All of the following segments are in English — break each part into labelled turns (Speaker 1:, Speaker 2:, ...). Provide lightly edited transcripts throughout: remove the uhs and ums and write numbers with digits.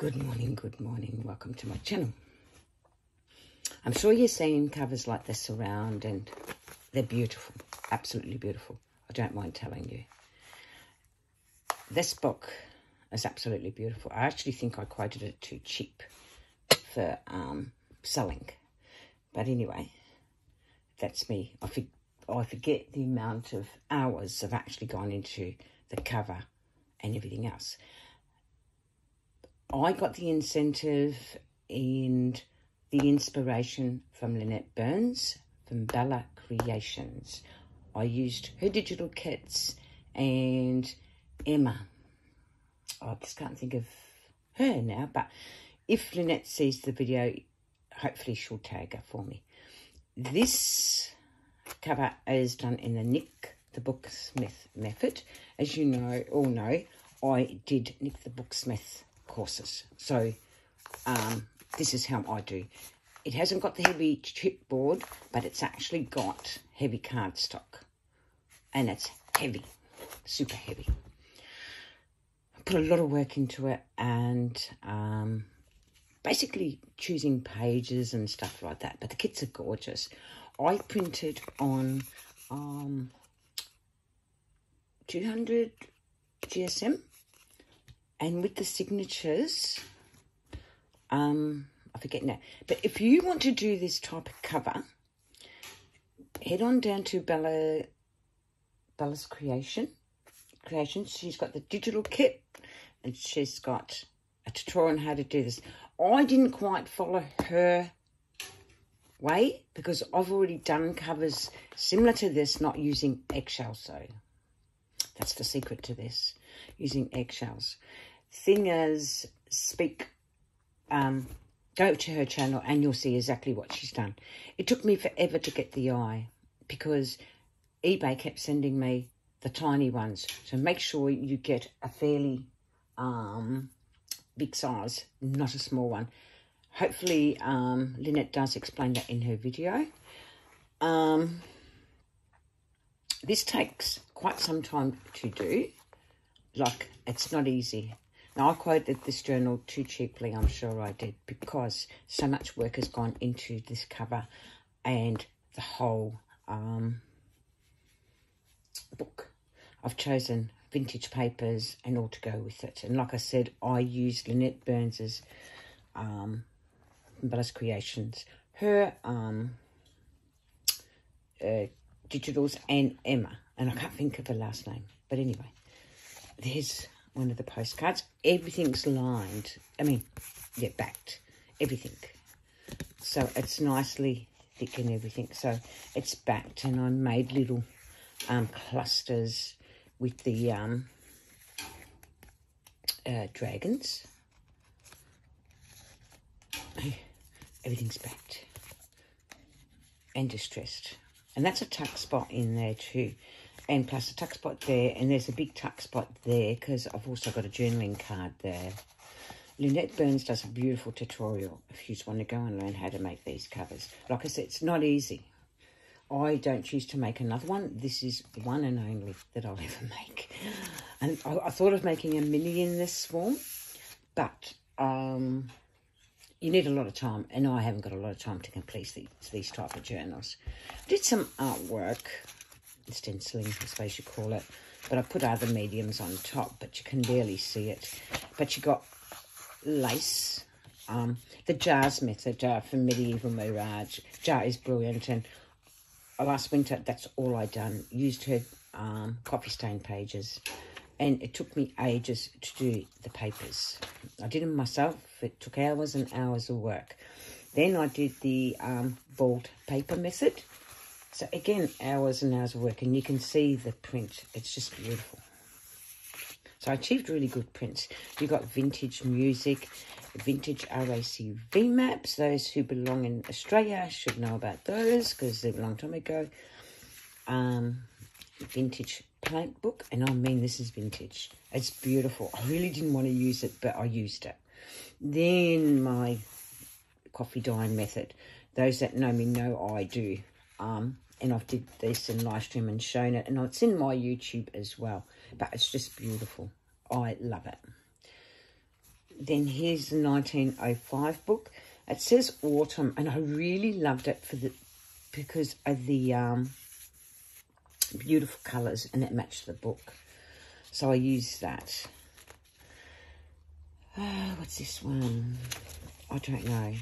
Speaker 1: Good morning, welcome to my channel. I'm sure you're seeing covers like this around and they're beautiful, absolutely beautiful. I don't mind telling you. This book is absolutely beautiful. I actually think I quoted it too cheap for selling. But anyway, that's me. I forget the amount of hours have actually gone into the cover and everything else. I got the incentive and the inspiration from Lynette Burns from Bella Creations. I used her digital kits and Emma. I just can't think of her now, but if Lynette sees the video, hopefully she'll tag her for me. This cover is done in the Nick the Booksmith method. As you all know, I did Nick the Booksmith courses. So this is how I do. It hasn't got the heavy chipboard, but it's actually got heavy cardstock. And it's heavy, super heavy. I put a lot of work into it and basically choosing pages and stuff like that. But the kits are gorgeous. I printed on 200 GSM. And with the signatures, I forget now. But if you want to do this type of cover, head on down to Bella's Creations. She's got the digital kit and she's got a tutorial on how to do this. I didn't quite follow her way because I've already done covers similar to this, not using eggshells though. That's the secret to this, using eggshells. Thing is, go to her channel and you'll see exactly what she's done. It took me forever to get the eye because eBay kept sending me the tiny ones. So make sure you get a fairly big size, not a small one. Hopefully Lynette does explain that in her video. This takes quite some time to do. Like, it's not easy. Now, I quoted this journal too cheaply, I'm sure I did, because so much work has gone into this cover and the whole book. I've chosen vintage papers and all to go with it. And like I said, I used Lynette Burns's Bella's Creations, her digitals, and Emma. And I can't think of her last name. But anyway, there's one of the postcards. Everything's lined. I mean, yeah, backed. Everything. So it's nicely thick and everything. So it's backed, and I made little clusters with the dragons. Everything's backed and distressed. And that's a tuck spot in there too. And plus a tuck spot there, and there's a big tuck spot there because I've also got a journaling card there. Lynette Burns does a beautiful tutorial if you just want to go and learn how to make these covers. Like I said, it's not easy. I don't choose to make another one. This is the one and only that I'll ever make. And I thought of making a mini in this form, but you need a lot of time, and I haven't got a lot of time to complete these type of journals. I did some artwork, stenciling, I suppose you call it, but I put other mediums on top, but you can barely see it. But you got lace, the jars method from Medieval Mirage. Jar is brilliant, and last winter, that's all I done. Used her coffee stain pages, and it took me ages to do the papers. I did them myself. It took hours and hours of work. Then I did the balled paper method. So again, hours and hours of work, and you can see the print. It's just beautiful. So I achieved really good prints. You got vintage music, vintage RACV maps. Those who belong in Australia should know about those because they're a long time ago. Vintage plant book, and I mean this is vintage. It's beautiful. I really didn't want to use it, but I used it. Then my coffee dyeing method. Those that know me know I do. And I've did this in live stream and shown it, and it's in my YouTube as well. But it's just beautiful. I love it. Then here's the 1905 book. It says autumn, and I really loved it because of the beautiful colours, and it matched the book. So I used that. What's this one? I don't know.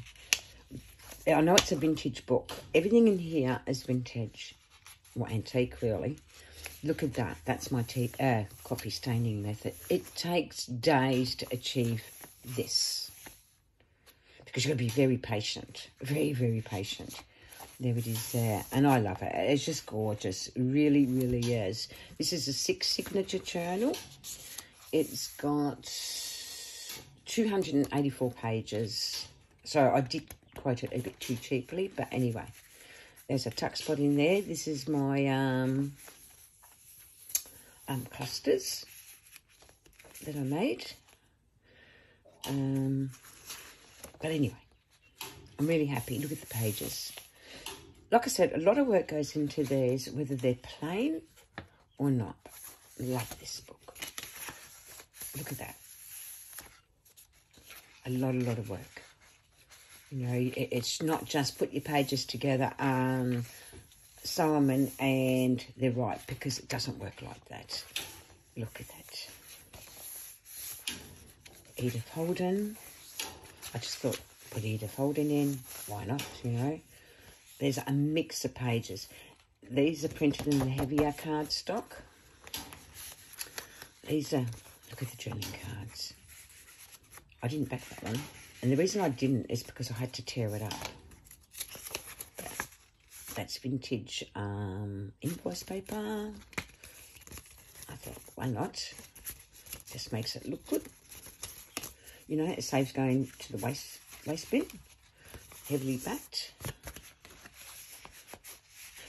Speaker 1: I know it's a vintage book. Everything in here is vintage. Well, antique, really. Look at that. That's my coffee staining method. It takes days to achieve this, because you've got to be very patient. Very, very patient. There it is there. And I love it. It's just gorgeous. It really, really is. This is a 6 signature journal. It's got 284 pages. So I did quote it a bit too cheaply. But anyway, there's a tuck spot in there. This is my clusters that I made. But anyway, I'm really happy. Look at the pages. Like I said, a lot of work goes into these, whether they're plain or not. Love this book. Look at that. A lot of work. You know, it's not just put your pages together, sew them in, and they're right, because it doesn't work like that. Look at that. Edith Holden. I just thought, put Edith Holden in. Why not, you know? There's a mix of pages. These are printed in the heavier cardstock. These are, look at the journaling cards. I didn't back that one. And the reason I didn't is because I had to tear it up. That's vintage invoice paper. I thought, why not? Just makes it look good. You know, it saves going to the waste bin. Heavily backed.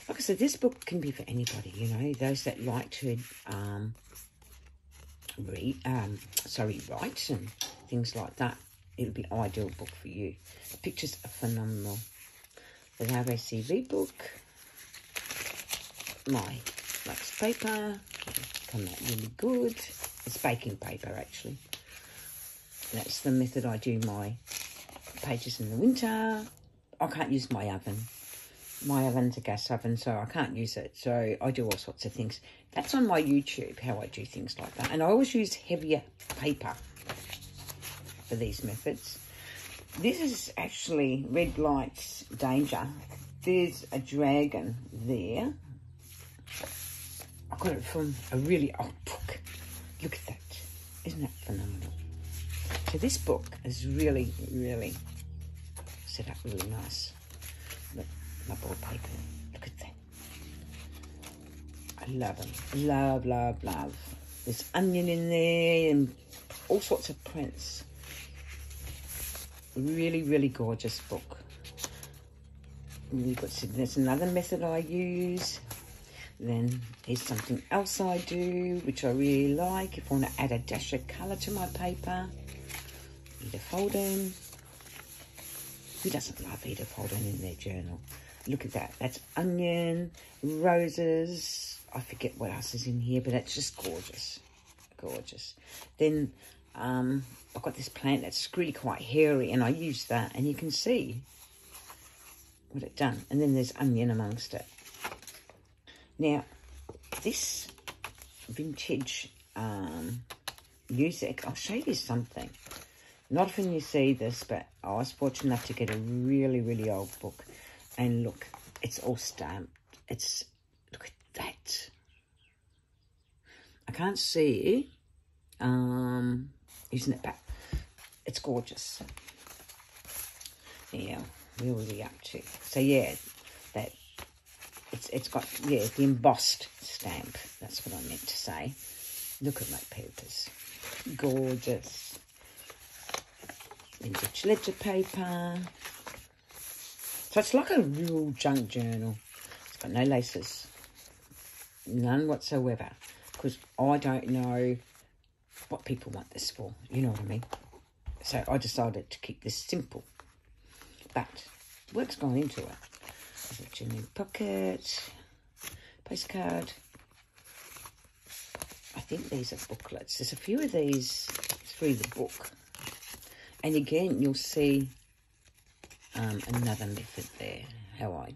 Speaker 1: Like I said, this book can be for anybody, you know, those that like to write and things like that. It'll be an ideal book for you. The pictures are phenomenal. The RACV book, my wax paper, come out really good. It's baking paper, actually. That's the method I do my pages in the winter. I can't use my oven. My oven's a gas oven, so I can't use it. So I do all sorts of things. That's on my YouTube, how I do things like that. And I always use heavier paper for these methods. This is actually Red Lights Danger. There's a dragon there. I got it from a really old book. Look at that. Isn't that phenomenal? So this book is really, really set up really nice. Look, my board paper. Look at that. I love them. Love, love, love. There's onion in there and all sorts of prints. Really, really gorgeous book. There's another method I use. Then here's something else I do, which I really like. If I want to add a dash of colour to my paper. Edith Holden. Who doesn't love Edith Holden in their journal? Look at that. That's onion, roses. I forget what else is in here, but it's just gorgeous. Gorgeous. Then I've got this plant that's really quite hairy, and I use that, and you can see what it's done. And then there's onion amongst it. Now, this vintage music, I'll show you something. Not often you see this, but I was fortunate enough to get a really, really old book. And look, it's all stamped. Look at that. I can't see using it back. It's gorgeous. Yeah, where were we up to? So yeah, it's got, yeah, the embossed stamp. That's what I meant to say. Look at my papers. Gorgeous. Vintage ledger paper. So it's like a real junk journal. It's got no laces. None whatsoever. Because I don't know what people want this for. You know what I mean? So I decided to keep this simple. But work's gone into it. I've got your new pocket. Postcard. I think these are booklets. There's a few of these through the book. And again, you'll see another method there, how I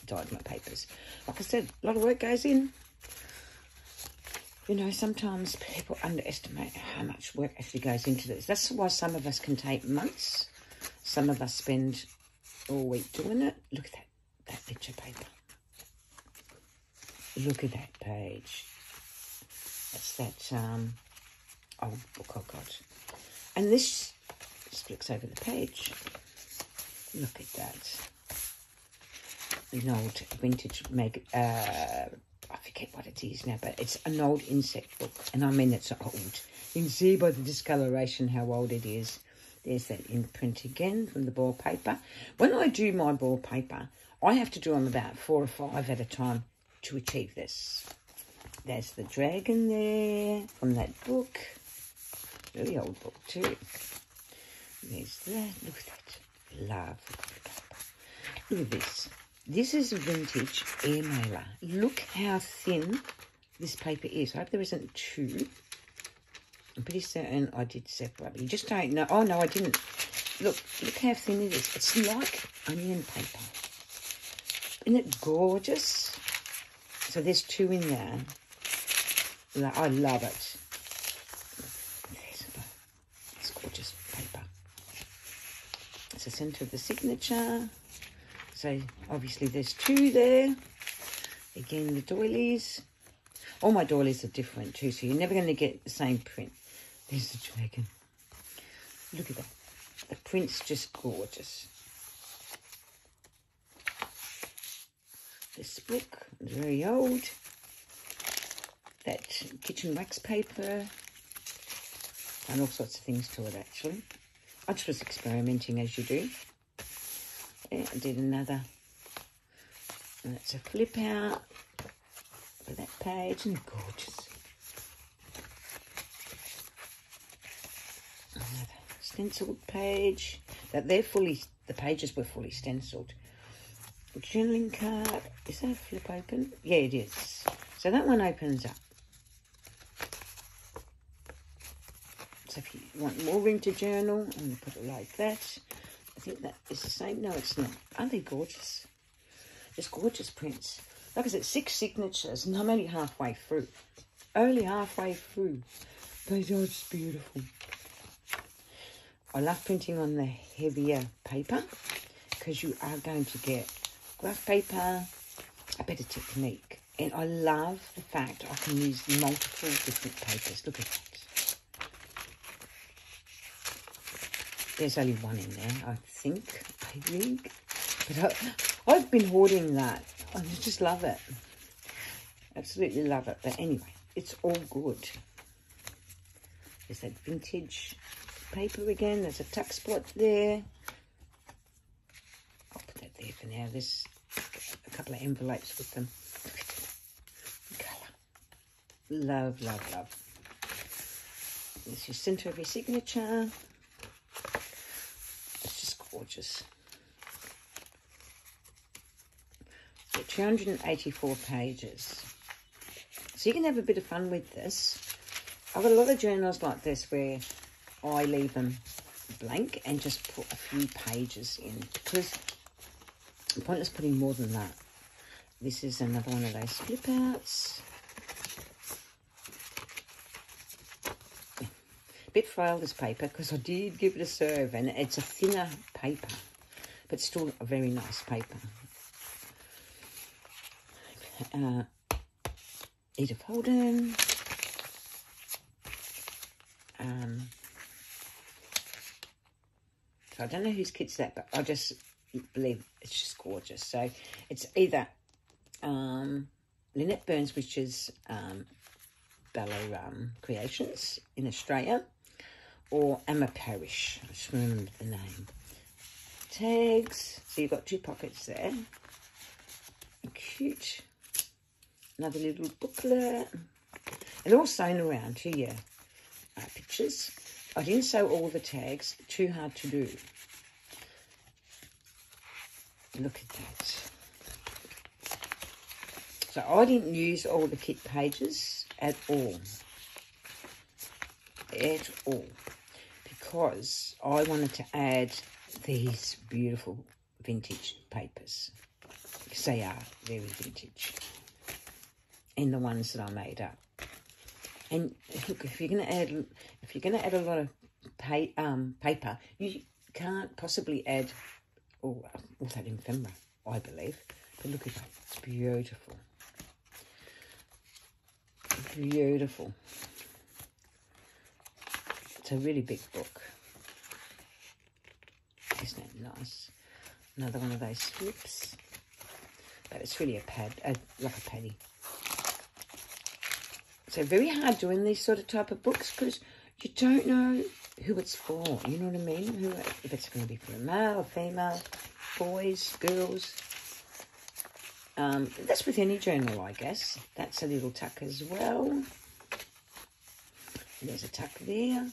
Speaker 1: dyed my papers. Like I said, a lot of work goes in. You know, sometimes people underestimate how much work actually goes into this. That's why some of us can take months. Some of us spend all week doing it. Look at that picture paper. Look at that page. That's that old book I got. And this just flicks over the page. Look at that. An old vintage I forget what it is now, but it's an old insect book. And I mean, it's old. You can see by the discoloration how old it is. There's that imprint again from the ball paper. When I do my ball paper, I have to do them about 4 or 5 at a time to achieve this. There's the dragon there from that book. Really old book too. There's that. Look at that. Love the paper. Look at this. This is a vintage air mailer. Look how thin this paper is. I hope there isn't two. I'm pretty certain I did separate, but you just don't know. Oh, no, I didn't. Look how thin it is. It's like onion paper. Isn't it gorgeous? So there's 2 in there. I love it. It's gorgeous paper. It's the centre of the signature. So obviously there's 2 there. Again, the doilies. All my doilies are different too, so you're never going to get the same print. There's the dragon. Look at that. The print's just gorgeous. This book is very old. That kitchen wax paper. And all sorts of things to it, actually. I just was experimenting, as you do. Yeah, I did another. And that's a flip out for that page. And gorgeous. Another stenciled page. The pages were fully stenciled. A journaling card. Is that a flip open? Yeah, it is. So that one opens up. So if you want more room to journal, I'm going to put it like that. I think that is the same. No, it's not. Aren't they gorgeous? It's gorgeous prints. Like I said, 6 signatures, and I'm only halfway through. Only halfway through. They're just beautiful. I love printing on the heavier paper because you are going to get graph paper, a better technique. And I love the fact I can use multiple different papers. Look at that. There's only 1 in there, I think. But I've been hoarding that. I just love it. Absolutely love it. But anyway, it's all good. There's that vintage paper again. There's a tuck spot there. I'll put that there for now. There's a couple of envelopes with them. The colour. Love, love, love. There's your centre of your signature. It's just gorgeous. So 284 pages. So you can have a bit of fun with this. I've got a lot of journals like this where I leave them blank and just put a few pages in because the point is putting more than that. This is another one of those flip outs. Bit frail, this paper, because I did give it a serve, and it's a thinner paper, but still a very nice paper. Edith Holden. So I don't know whose kit's that, but I just believe it's just gorgeous. So it's either Lynette Burns, which is Bellow Creations in Australia, or Emma Parrish. I just remember the name. Tags. So you've got 2 pockets there. Cute. Another little booklet. And all sewn around to your pictures. I didn't sew all the tags. Too hard to do. Look at that. So I didn't use all the kit pages at all. At all. because I wanted to add these beautiful vintage papers, because they are very vintage, and the ones that I made up. And look, if you're going to add a lot of paper, you can't possibly add all that ephemera, I believe. But look at that, it's beautiful. Beautiful. It's a really big book. Isn't it nice? Another one of those slips. But it's really a pad, like a paddy. So very hard doing these sort of type of books because you don't know who it's for. You know what I mean? If it's going to be for a male, a female, boys, girls. That's with any journal, I guess. That's a little tuck as well. And there's a tuck there.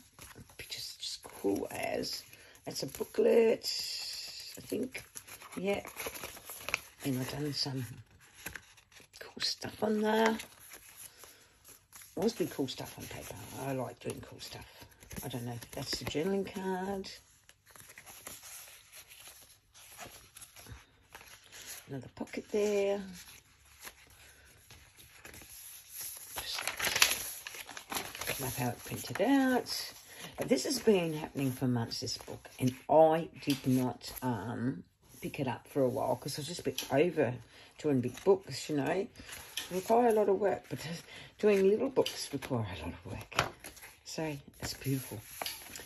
Speaker 1: Picture's just cool as. That's a booklet, I think. Yeah. And I've done some cool stuff on there. Always do cool stuff on paper. I like doing cool stuff. I don't know. That's the journaling card. Another pocket there. Just love how it printed out. But this has been happening for months, this book, and I did not pick it up for a while because I was just a bit over doing big books, you know. Require a lot of work, but doing little books require a lot of work. So it's beautiful.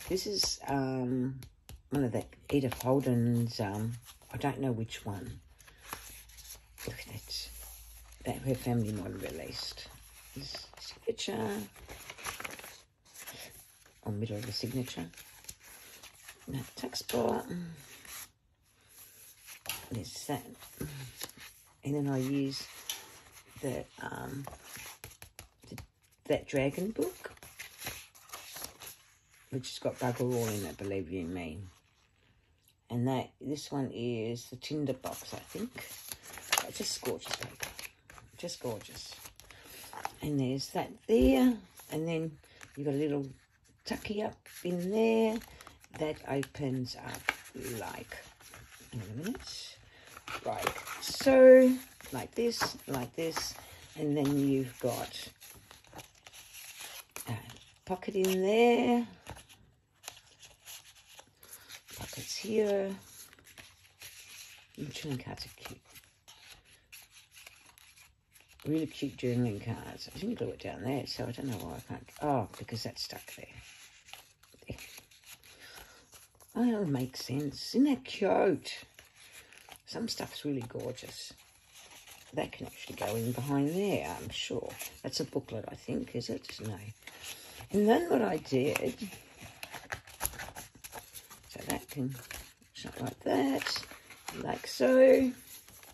Speaker 1: This is one of the Edith Holden's, I don't know which one. Look at that. That her family might have released. This signature. Or middle of the signature. That tuck spot. There's that. And then I use that dragon book, which has got bugger all in it, believe you me. And this one is the Tinder Box, I think. It's just gorgeous paper, just gorgeous. And there's that there, and then you've got a little tucky up in there that opens up like, in a minute, like so. Like this, and then you've got a pocket in there, pockets here. Journaling cards are cute. Really cute journaling cards. I didn't glue it down there, so I don't know why I can't. Oh, because that's stuck there. Oh, it'll make sense. Isn't that cute? Some stuff's really gorgeous. That can actually go in behind there, I'm sure. That's a booklet, I think, is it? No. And then what I did, so that can shut like that, like so,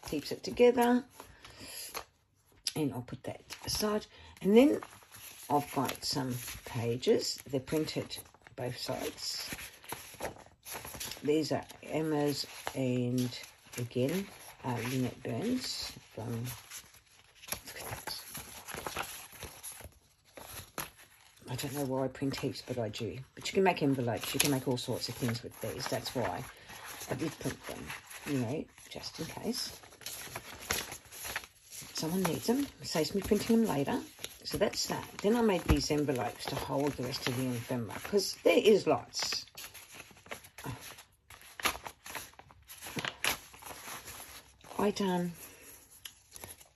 Speaker 1: keeps it together. And I'll put that aside. And then I've got some pages. They're printed both sides. These are Emma's and, again, Lynette Burns from, look at that. I don't know why I print heaps, but I do. But you can make envelopes, you can make all sorts of things with these. That's why I did print them, you know, just in case someone needs them. It saves me printing them later. So that's that. Then I made these envelopes to hold the rest of the ephemera, because there is lots.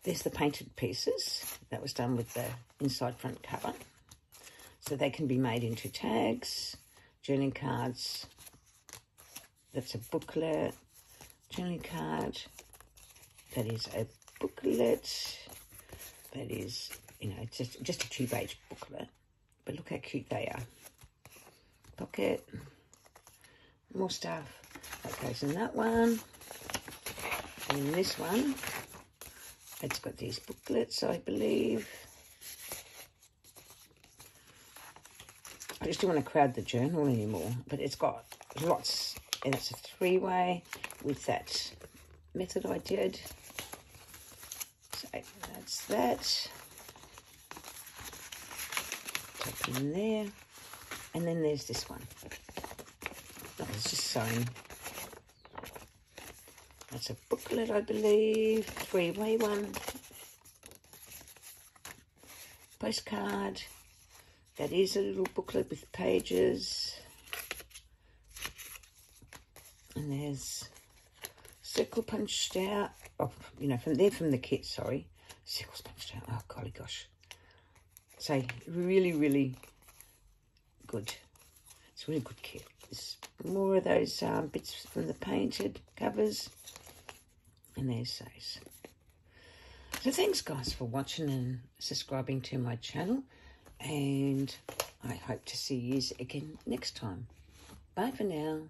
Speaker 1: There's the painted pieces. That was done with the inside front cover. So they can be made into tags, journaling cards. That's a booklet, journaling card. That is a booklet. That is, you know, just a 2-page booklet. But look how cute they are. Pocket. More stuff. That goes in that one. And in this one, it's got these booklets, I believe. I just don't want to crowd the journal anymore, but it's got lots, and it's a 3-way with that method I did. So that's that. Tuck in there. And then there's this one. Oh, it's just sewn. That's a booklet, I believe. 3-way one. Postcard. That is a little booklet with pages. And there's circle punched out. Oh, you know, from the kit, sorry. Circles punched out. Oh, golly gosh. So, really, really good. It's a really good kit. There's more of those bits from the painted covers. And there's those. So thanks, guys, for watching and subscribing to my channel. And I hope to see you again next time. Bye for now.